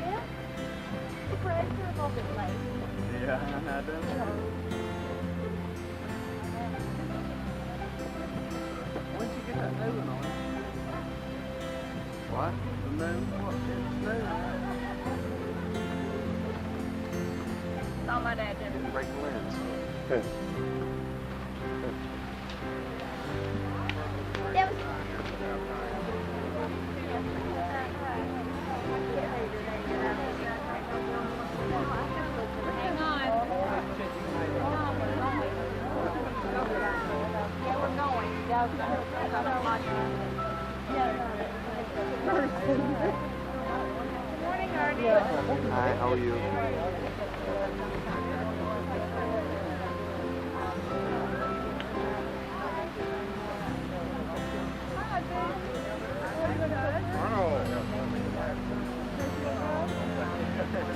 Yeah. The parades are a little bit late. Yeah, I do. When did you get that new one on? What? The new? What? It's new. That's all my dad did. Didn't break the lens. That was... Hang on. Yeah, we're going. Morning, Artie. Hi, how are you?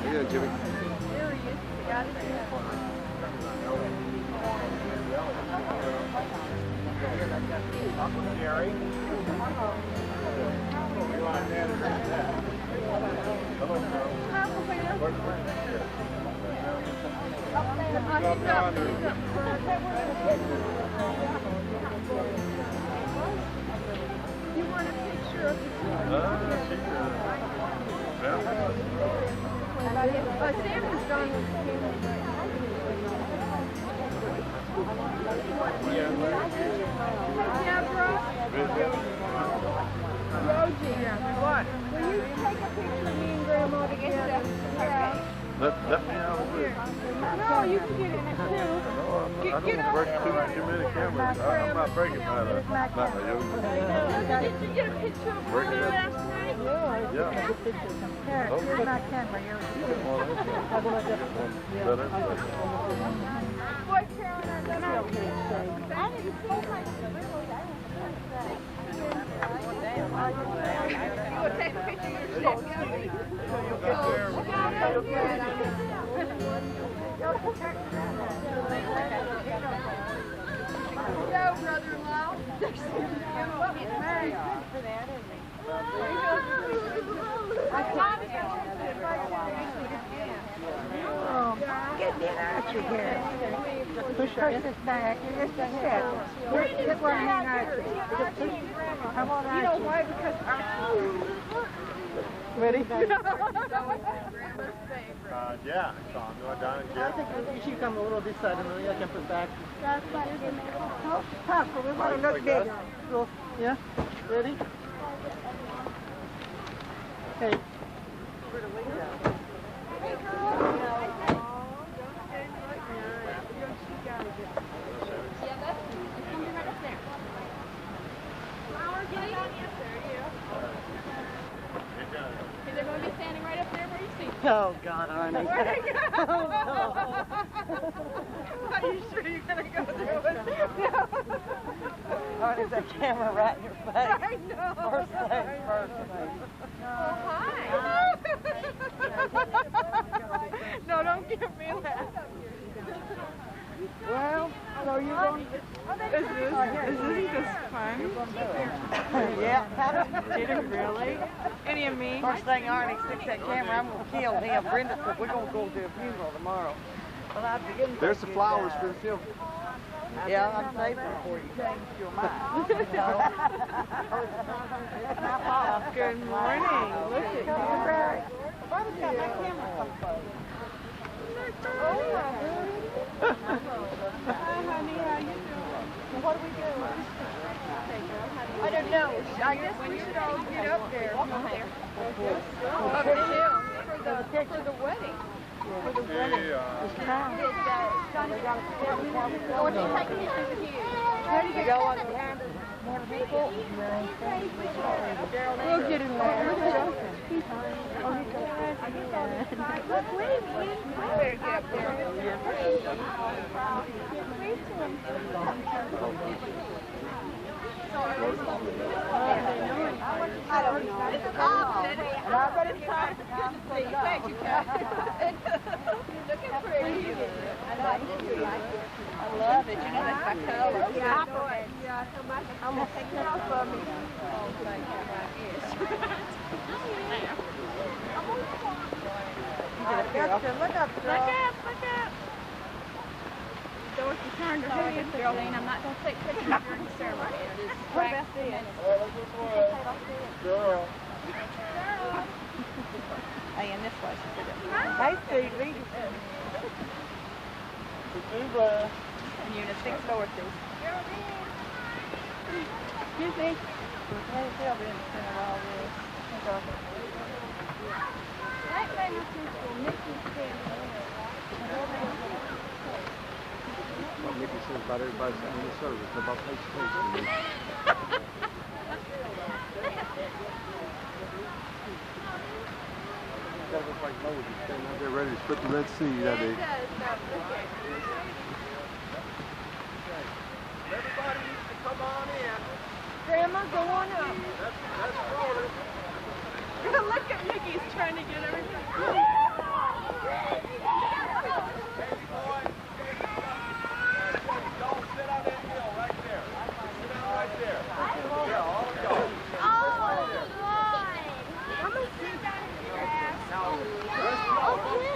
Yeah, Jimmy. There he is. Got it. Jerry. You want a picture of the Sam was gone with Deborah. Rosie. What? Will you take a picture of me and Grandma together? Let me out of it. No, you can get in it too. No, I don't want to break too many cameras. I'm not breaking mine. Not my yoga. Did you get a picture of her last night? Yeah. Here's my camera. You didn't want to Boy, Carolyn, I didn't see my You want to take a picture of yourself? Hello, brother-in-law. Get that out your hair. Push this back. Just a second. Get one hang out. Come on out. You know why? Because Ready? Yeah, Tom, you want down and I think you should come a little this side and then I can put back. Papa, we want to look bigger. Yeah? Ready? Hey. They're going to be standing right up there where you see. Oh, God, Arnie. Oh, no. Are you sure you're going to go through it? Arnie's that camera right in your face. I know. First thing first, baby. Oh, hi. No, don't give me that. Well, so you're going to... Isn't this fun? Yeah. Did it really? Any of me? First thing Arnie sticks that camera, I'm going to kill him. Brenda said we're going to go to a funeral tomorrow. Well, There's the flowers for the film. Yeah, I'm saving it for you. Change your mind. Good morning. Look at you. Why was that my camera so close? Hi, honey. How you doing? What are we doing? I don't know. I guess we should all get up there. Up the hill for the wedding. For the wedding. I want to take pictures of you. Ready to go on the hand? We'll get in there. Look, wait. Better get up there. I don't know. It's a compliment. Thank you, Kathy. Looking pretty. I love it. You know, that's my color. Yeah, I know it. Yeah, so much. I'm going to take it off of me. Oh, thank you. I'm Look up, Look up, look up. Dorothy turned her head. Geraldine, I'm not going to take pictures during the ceremony. It is back to Girl. Hey, in this way, she said it. Hey, Steve, lead us. And Eunice, six Dorothy. Excuse me. They'll be in the center of all this. That thing was just for Mickey's family. What Mickey says about everybody sitting in the service, about face-to-face. That looks like Moses standing out there ready to split the Red Sea that day. Everybody needs to come on in. Grandma, go on up. Let's roll it. Look at Mickey's trying to get everything. Baby boy. Don't sit on that hill right there. Sit down right there. Yeah, all of y'all. Come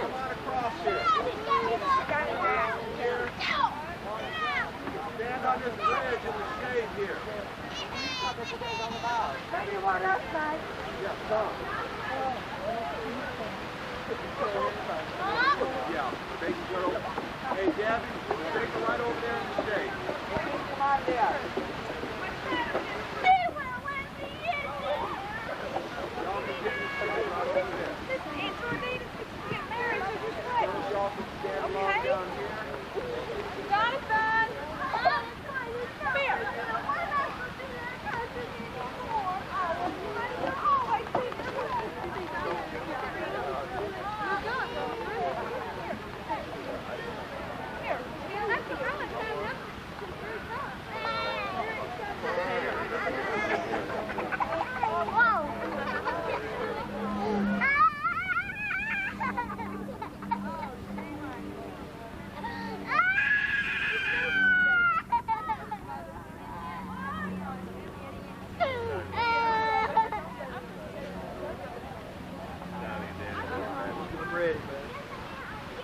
on across here. Stand on this bridge in the shade here. What do you want us, Mike? Yeah, come. Yeah, baby girl. Hey, Gabby, take her right over there in the shade. Come on down. Y'all can get in the shade right over there. Y'all can stand along down here. Jonathan! Come here!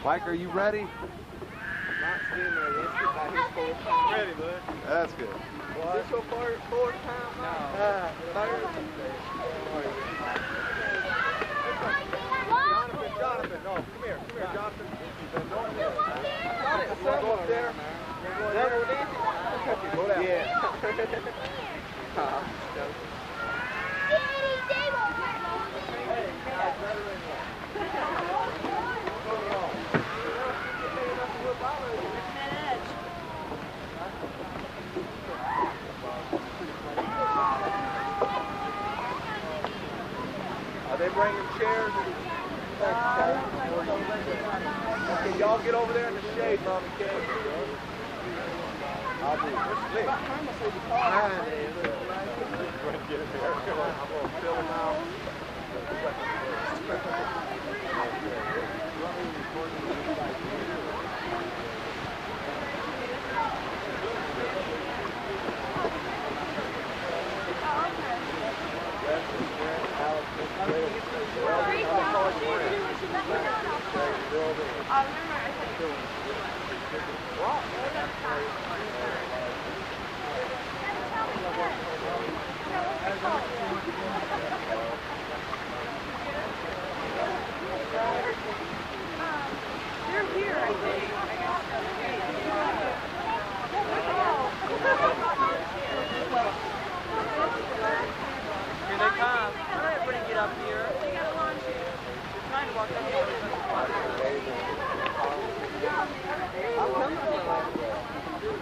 Mike, are you ready? Not seeing ready. It's about his fourth time. Ready, bud. That's good. Is this your fourth time? No. Jonathan, no, come here, Jonathan. You want to go up there? Go down. Yeah. Are they bringing chairs? Okay, y'all get over there in the shade, Mom and Kay. I'll do it. I'm going to get it there. I'm going to fill them out. They're here, I think. Here they come. All right, everybody get up here. They got a launch here. They're trying to walk up here. I'm coming for you.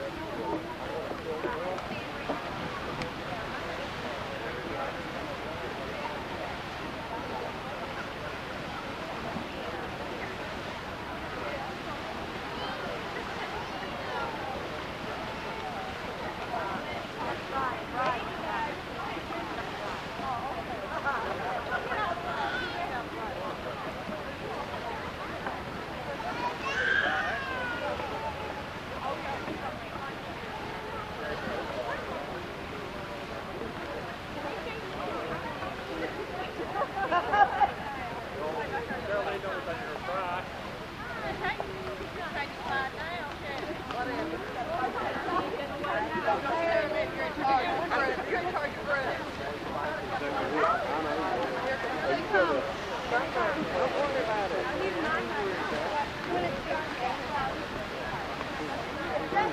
Don't worry about it.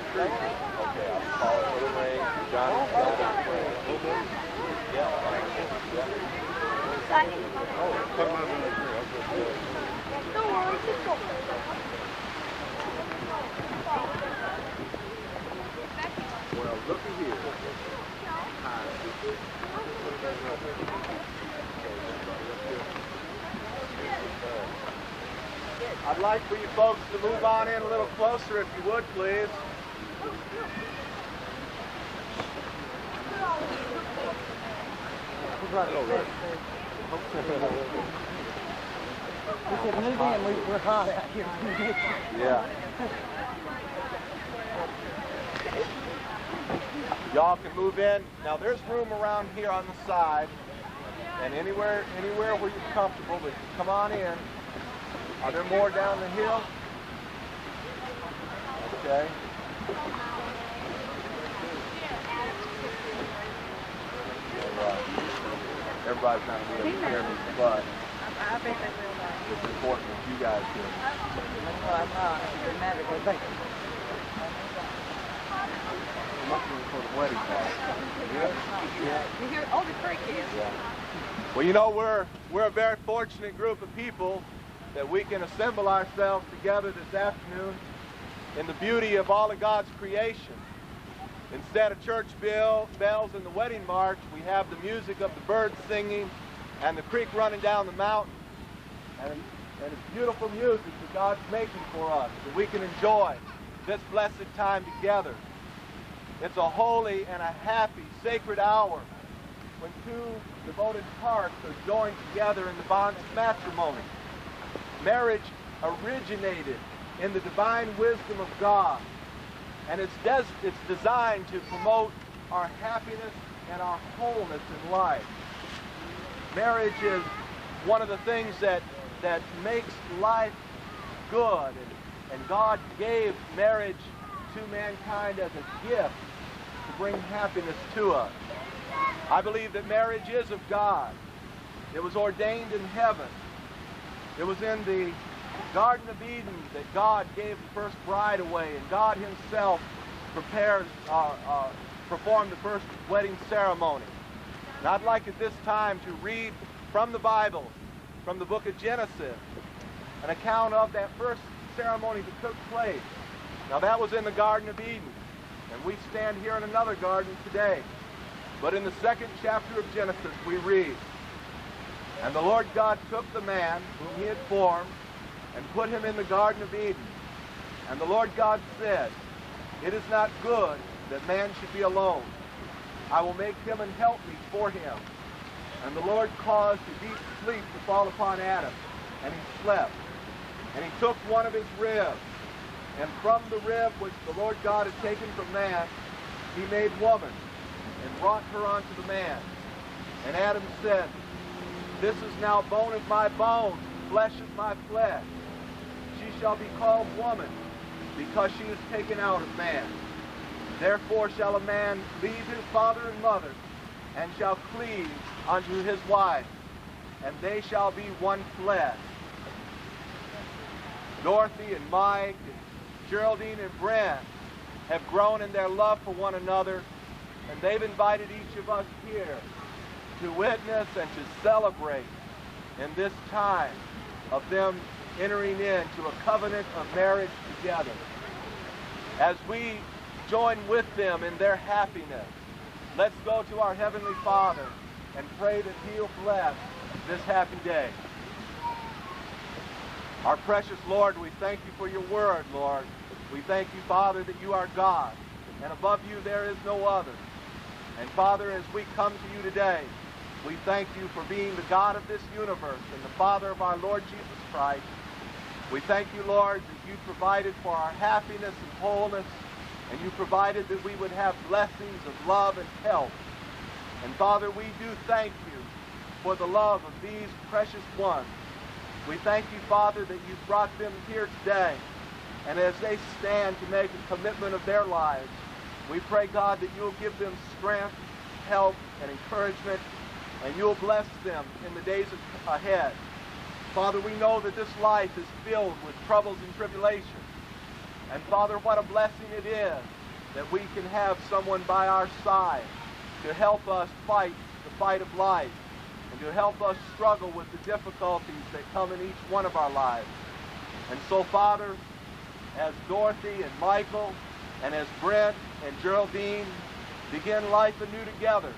Okay, I'll call it for the ring. John, well, looky here. I'd like for you folks to move on in a little closer if you would, please. We said move in, we're hot out here. Yeah. Y'all can move in. Now there's room around here on the side, and anywhere where you're comfortable, but come on in. Are there more down the hill? Okay. Everybody's not going to be able to hear me, but I think they will. it's important that you guys do. Well, I'm not dramatically thinking. For the wedding part. You hear all the creek is. Well, you know, we're a very fortunate group of people that we can assemble ourselves together this afternoon in the beauty of all of God's creation. Instead of church bells and the wedding march, we have the music of the birds singing and the creek running down the mountain. And it's beautiful music that God's making for us, that we can enjoy this blessed time together. It's a holy and a happy, sacred hour when two devoted hearts are joined together in the bonds of matrimony. Marriage originated in the divine wisdom of God, and it's designed to promote our happiness and our wholeness in life. Marriage is one of the things that makes life good, and God gave marriage to mankind as a gift to bring happiness to us. I believe that marriage is of God. It was ordained in heaven. It was in the Garden of Eden that God gave the first bride away, and God himself performed the first wedding ceremony. And I'd like at this time to read from the Bible, from the book of Genesis, an account of that first ceremony that took place. Now that was in the Garden of Eden, and we stand here in another garden today. But in the second chapter of Genesis we read, "And the Lord God took the man whom he had formed and put him in the Garden of Eden. And the Lord God said, It is not good that man should be alone. I will make him an helpmeet for him. And the Lord caused a deep sleep to fall upon Adam, and he slept. And he took one of his ribs, and from the rib which the Lord God had taken from man, he made woman, and brought her unto the man. And Adam said, This is now bone of my bones, flesh of my flesh. She shall be called woman, because she is taken out of man. Therefore shall a man leave his father and mother, and shall cleave unto his wife, and they shall be one flesh." Dorothy and Mike and Geraldine and Brent have grown in their love for one another, and they've invited each of us here to witness and to celebrate in this time of them entering into a covenant of marriage together. As we join with them in their happiness, let's go to our Heavenly Father and pray that He'll bless this happy day. Our precious Lord, we thank you for your word, Lord. We thank you, Father, that you are God, and above you there is no other. And Father, as we come to you today, we thank you for being the God of this universe and the Father of our Lord Jesus Christ. We thank you, Lord, that you provided for our happiness and wholeness, and you provided that we would have blessings of love and health. And Father, we do thank you for the love of these precious ones. We thank you, Father, that you've brought them here today. And as they stand to make a commitment of their lives, we pray, God, that you'll give them strength, help, and encouragement, and you'll bless them in the days ahead. Father, we know that this life is filled with troubles and tribulations. And Father, what a blessing it is that we can have someone by our side to help us fight the fight of life and to help us struggle with the difficulties that come in each one of our lives. And so, Father, as Dorothy and Michael and as Brent and Geraldine begin life anew together,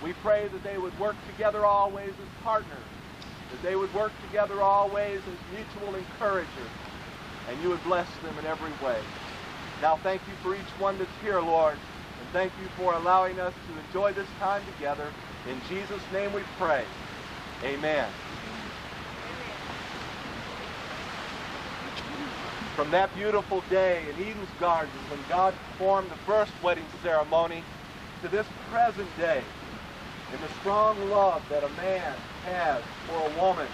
we pray that they would work together always as partners, that they would work together always as mutual encouragers, and you would bless them in every way. Now thank you for each one that's here, Lord, and thank you for allowing us to enjoy this time together. In Jesus' name we pray. Amen. From that beautiful day in Eden's garden when God performed the first wedding ceremony to this present day, in the strong love that a man has for a woman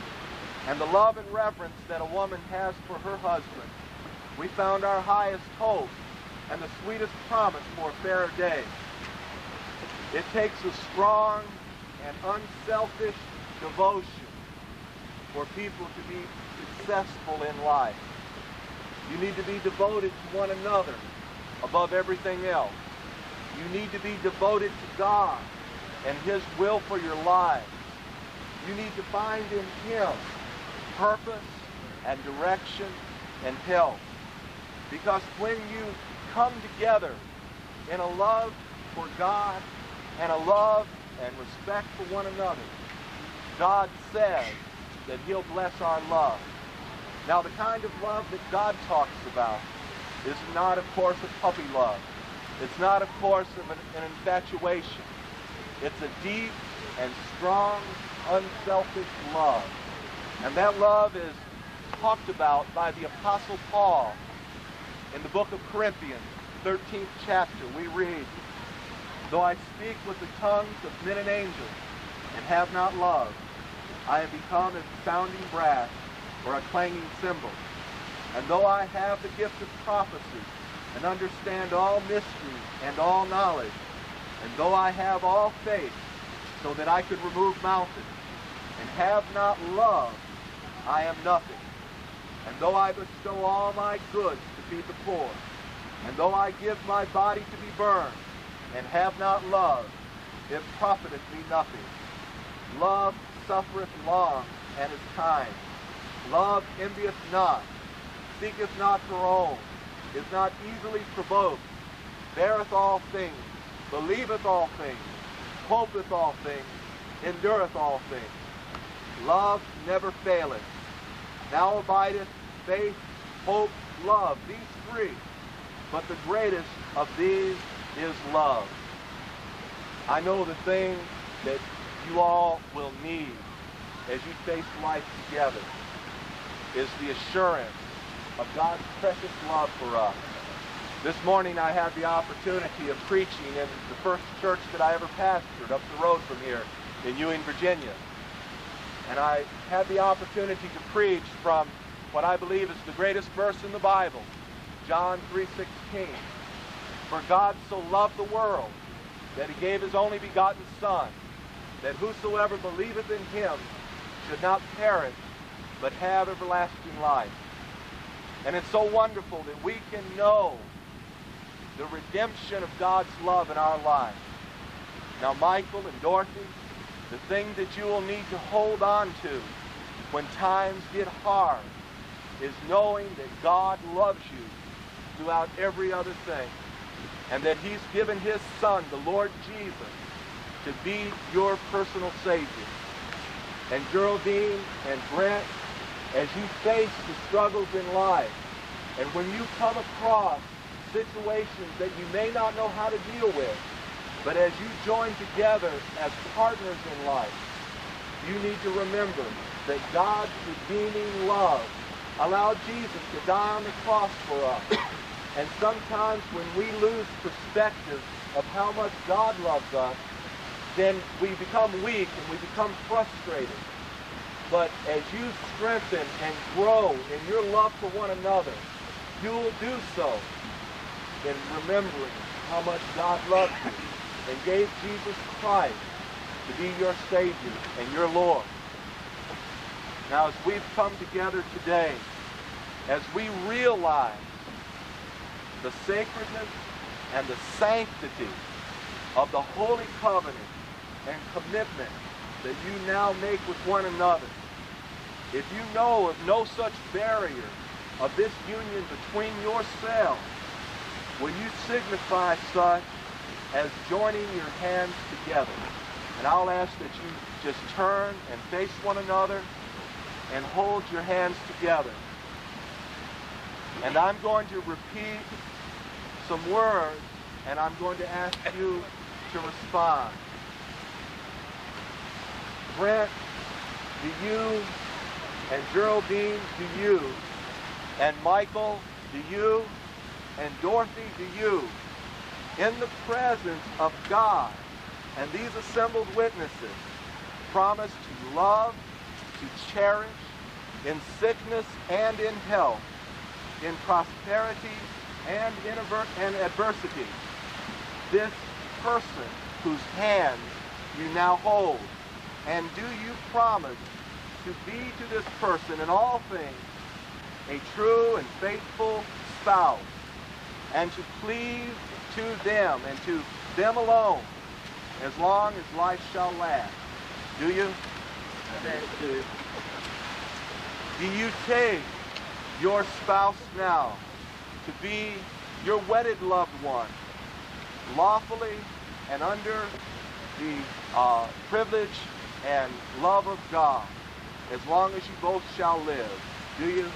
and the love and reverence that a woman has for her husband, we found our highest hope and the sweetest promise for a fairer day. It takes a strong and unselfish devotion for people to be successful in life. You need to be devoted to one another above everything else. You need to be devoted to God and His will for your lives. You need to find in Him purpose and direction and help. Because when you come together in a love for God and a love and respect for one another, God says that He'll bless our love. Now, the kind of love that God talks about is not, of course, a puppy love. It's not, of course, an infatuation. It's a deep and strong, unselfish love. And that love is talked about by the Apostle Paul in the book of Corinthians, 13th chapter. We read, "Though I speak with the tongues of men and angels and have not love, I am become as sounding brass or a clanging cymbal. And though I have the gift of prophecy and understand all mysteries and all knowledge, and though I have all faith so that I could remove mountains, and have not love, I am nothing. And though I bestow all my goods to feed the poor, and though I give my body to be burned, and have not love, it profiteth me nothing. Love suffereth long and is kind. Love envieth not, seeketh not her own, is not easily provoked, beareth all things, believeth all things, hopeth all things, endureth all things. Love never faileth. Now abideth faith, hope, love, these three. But the greatest of these is love." I know the thing that you all will need as you face life together is the assurance of God's precious love for us. This morning I had the opportunity of preaching in the first church that I ever pastored up the road from here in Ewing, Virginia. And I had the opportunity to preach from what I believe is the greatest verse in the Bible, John 3:16. "For God so loved the world that He gave His only begotten Son, that whosoever believeth in Him should not perish, but have everlasting life." And it's so wonderful that we can know the redemption of God's love in our lives. Now, Michael and Dorothy, the thing that you will need to hold on to when times get hard is knowing that God loves you throughout every other thing, and that He's given His Son, the Lord Jesus, to be your personal Savior. And Geraldine and Brent, as you face the struggles in life, and when you come across situations that you may not know how to deal with, but as you join together as partners in life, you need to remember that God's redeeming love allowed Jesus to die on the cross for us. And sometimes when we lose perspective of how much God loves us, then we become weak and we become frustrated. But as you strengthen and grow in your love for one another, you will do so in remembering how much God loves you and gave Jesus Christ to be your Savior and your Lord. Now, as we've come together today, as we realize the sacredness and the sanctity of the holy covenant and commitment that you now make with one another, if you know of no such barrier of this union between yourselves, will you signify such as joining your hands together? And I'll ask that you just turn and face one another and hold your hands together. And I'm going to repeat some words, and I'm going to ask you to respond. Brent, do you? And Geraldine, do you? And Michael, do you? And Dorothy, do you? In the presence of God and these assembled witnesses, promise to love, to cherish, in sickness and in health, in prosperity and in adversity, this person whose hands you now hold. And do you promise to be to this person in all things a true and faithful spouse, and to cleave to them and to them alone as long as life shall last? Do you? Do you take your spouse now to be your wedded loved one, lawfully and under the privilege and love of God, as long as you both shall live? Do you?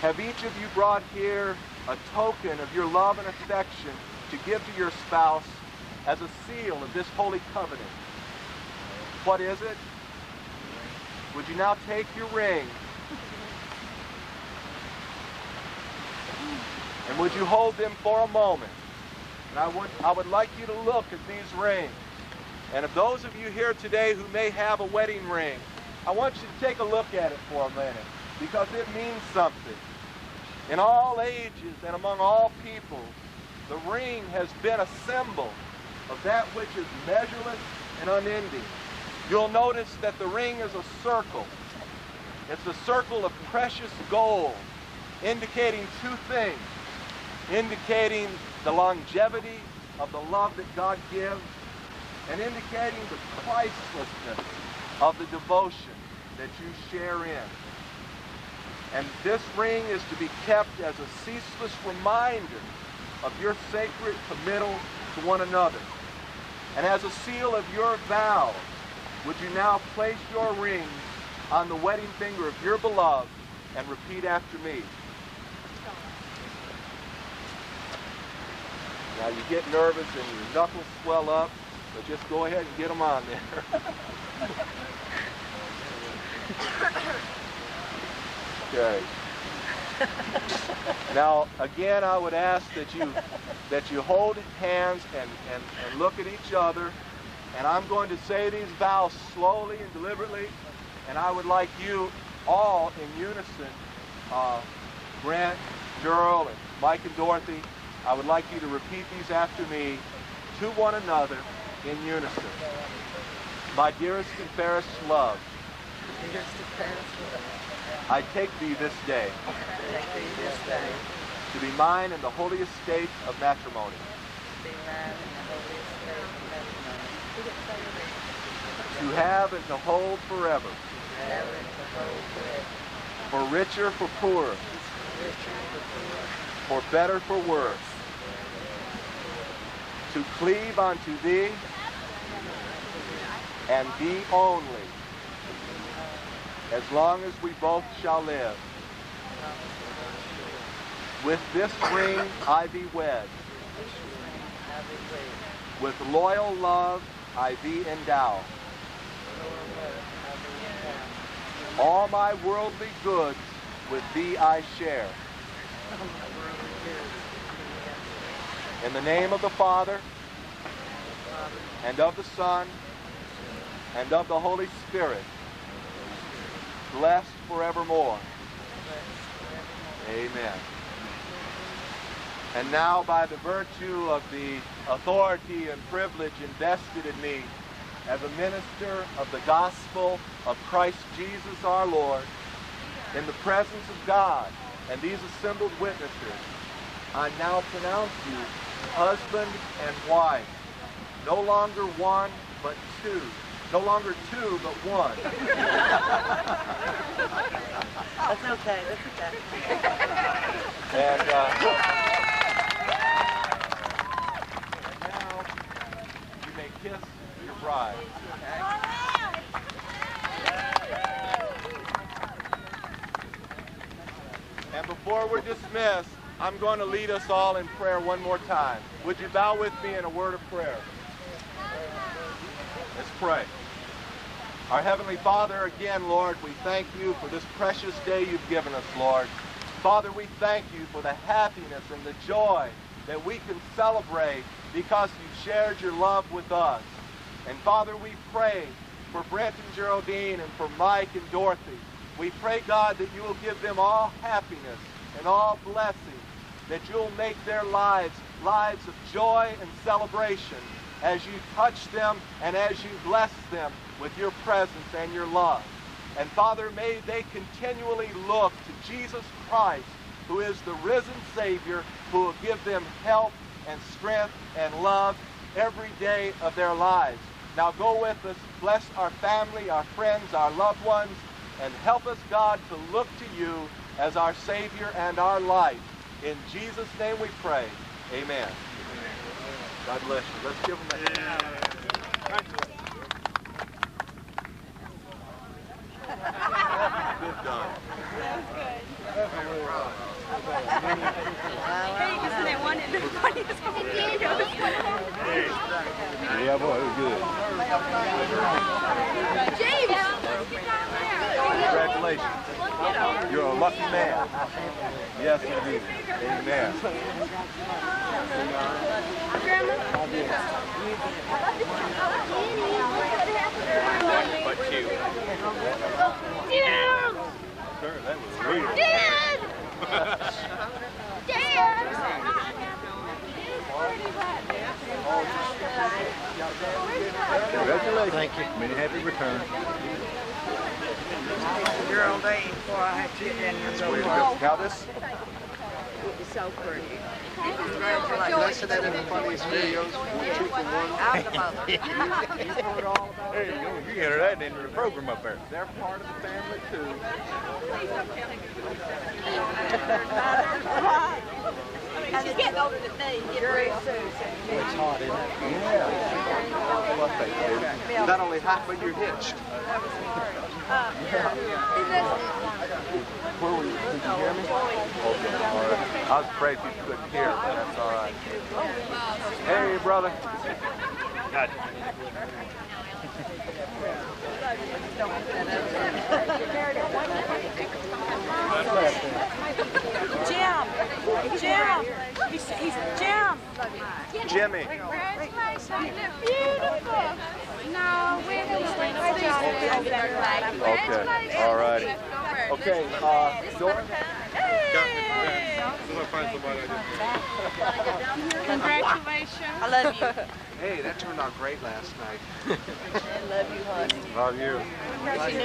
Have each of you brought here a token of your love and affection to give to your spouse as a seal of this holy covenant? What is it? Would you now take your ring, and would you hold them for a moment? And I would like you to look at these rings. And if those of you here today who may have a wedding ring, I want you to take a look at it for a minute, because it means something. In all ages and among all peoples, the ring has been a symbol of that which is measureless and unending. You'll notice that the ring is a circle. It's a circle of precious gold, indicating two things: indicating the longevity of the love that God gives, and indicating the pricelessness of the devotion that you share in. And this ring is to be kept as a ceaseless reminder of your sacred committal to one another. And as a seal of your vows, would you now place your ring on the wedding finger of your beloved and repeat after me? Now you get nervous and your knuckles swell up, but just go ahead and get them on there. Okay. Now, again, I would ask that you hold hands and look at each other. And I'm going to say these vows slowly and deliberately. And I would like you all in unison, Brent, Gerald, and Mike and Dorothy, I would like you to repeat these after me to one another in unison. My dearest and fairest love, I take thee this day to be mine in the holy estate of matrimony, to have and to hold forever, for richer, for poorer, for better, for worse, to cleave unto thee and thee only, as long as we both shall live. With this ring I thee wed, with loyal love I thee endow. All my worldly goods with thee I share. In the name of the Father, and of the Son, and of the Holy Spirit, blessed forevermore. Amen. And now, by the virtue of the authority and privilege invested in me as a minister of the gospel of Christ Jesus our Lord, in the presence of God and these assembled witnesses, I now pronounce you husband and wife, no longer one, but two. No longer two, but one. That's okay, that's okay. And now, you may kiss your bride. And before we're dismissed, I'm going to lead us all in prayer one more time. Would you bow with me in a word of prayer? Let's pray. Our Heavenly Father, again, Lord, we thank you for this precious day you've given us, Lord. Father, we thank you for the happiness and the joy that we can celebrate because you've shared your love with us. And Father, we pray for Brent and Geraldine and for Mike and Dorothy. We pray, God, that you will give them all happiness and all blessings, that you'll make their lives lives of joy and celebration as you touch them and as you bless them with your presence and your love. And Father, may they continually look to Jesus Christ, who is the risen Savior, who will give them help and strength and love every day of their lives. Now go with us, bless our family, our friends, our loved ones, and help us, God, to look to you as our Savior and our life. In Jesus' name we pray. Amen. God bless you. Let's give them a hand. Good done. Hey, isn't that one in the funniest Yeah, boy, it was good. James! Congratulations. You're a lucky man. Yes, indeed. Amen. Grandma? But you. Dad! Sure, that was real. Dad! Dad! Congratulations. Thank you. Many happy returns. Geraldine, before I have to end your Now this, It's so pretty. Congratulations. Did I say that in the funniest videos? 2 for 1. I'm the mother. There you go. You got that into the program up there. they're part of the family too. She's getting older than me. Very soon. It's hot, isn't it? Yeah. Not only hot, but you're hitched. Where were you? Did you hear me? Okay, all right. I was afraid you couldn't hear, but that's all right. Hey, brother. Got Jim! He's Jim! Jimmy. Congratulations! Beautiful! No, we're Okay, all righty. Okay, Doris. Congratulations! I love you. Hey, that turned out great last night. I love you, honey. Love you.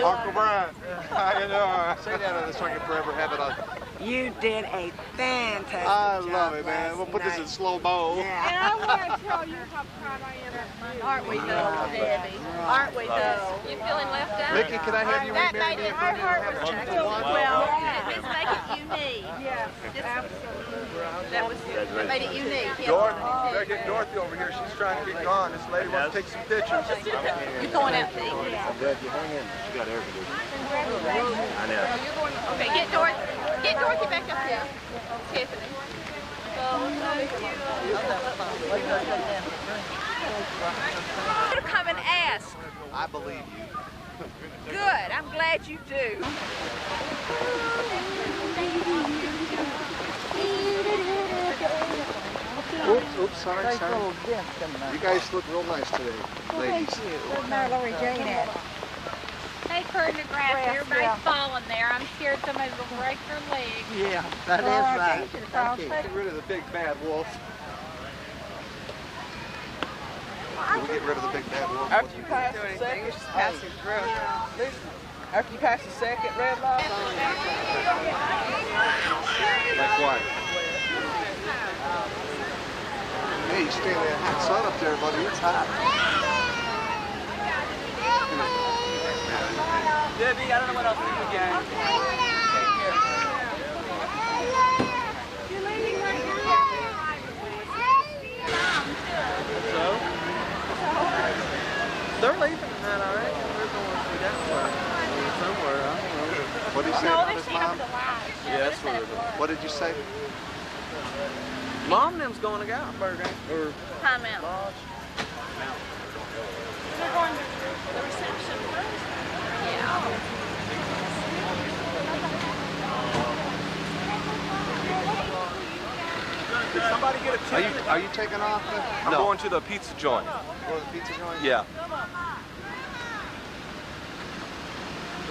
Uncle Brian, how you doing? Say that so I can forever have it on. You did a fantastic I job love it, man. We'll put this in slow-mo. Yeah. And I want to tell you how proud I am of you. Aren't we though, Debbie? Aren't we though? You feeling left out? Mickey, can I have you That remarry made me it, if our we heart have was a filled. Well, let's make it unique. Yes, That made it unique. Yeah. Dorothy, better get Dorothy over here. She's trying to get gone. This lady wants to take some pictures. You're going out to eat. I'm glad you hung in. She got air conditioning. I know. You're going, okay, get Dorothy back up here. Tiffany. You come and ask. I believe you. Good. I'm glad you do. Oops, sorry. You guys look real nice today, ladies. Where's my Lori Jane at? Hey, Kurt McGrath, everybody's falling there. I'm scared somebody will break their leg. Yeah, that is right. Get rid of the big bad wolf. we get rid of the big bad wolf? After you pass the second, just pass it through. After you pass the second red light. Like what? Hey, you stay in that hot sun up there, buddy. It's hot. Debbie, I don't know what else to do again. So? They're leaving tonight, all right? They're going to that way. Somewhere, I don't know. What did he say about his mom? Yeah, that's where they're going. What did you say? Mom and them's going to Gatlinburg, or Time out. Lodge. They're going to the reception first. Yeah. Did somebody get a ticket? Are you taking off? I'm going to the pizza joint. Go to the pizza joint? Yeah.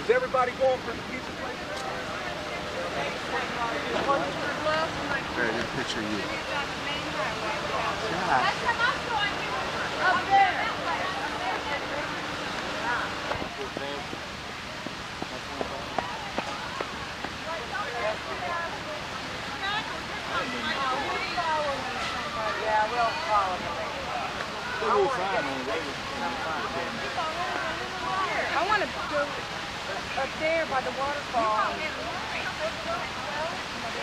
Is everybody going for the pizza place? Very good picture of you. Up there. Yeah, we'll follow them. I want to go up there by the waterfall.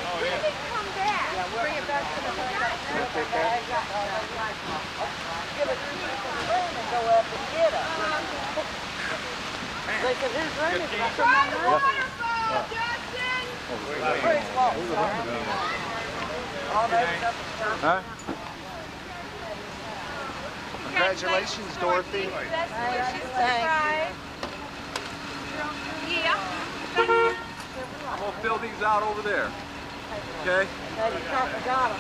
Oh, yeah. Come back. Yeah, bring it back to the room. Give it to the room and go up and get it. They said, whose room is it? I said, my room. Where's Walt? All that stuff is done. Huh? Congratulations, Dorothy. Thanks. Yeah. I'm going to fill these out over there. Okay? Got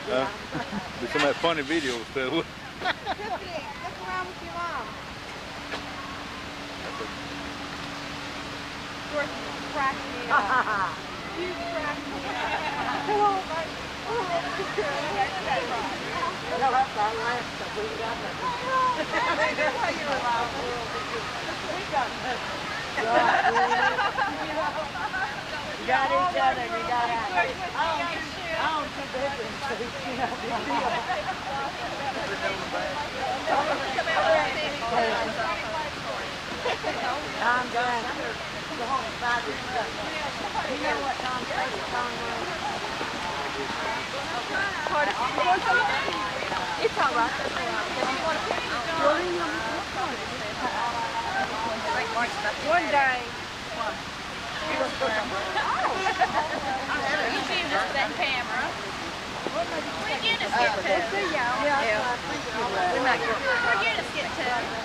them. There's some of that funny videos too. Look around with your mom. Dorothy, you cracked me up. You cracked me up. Come on, buddy. No, that's our last stuff. We got that. That's how you were laughing. We got that. You got each other. You got us. I don't think they're doing I'm done. Go home and buy this stuff. You know what Tom's favorite song was? It's all right. One day. You choose that camera. We're going to skip to. Yeah. We're going to skip to.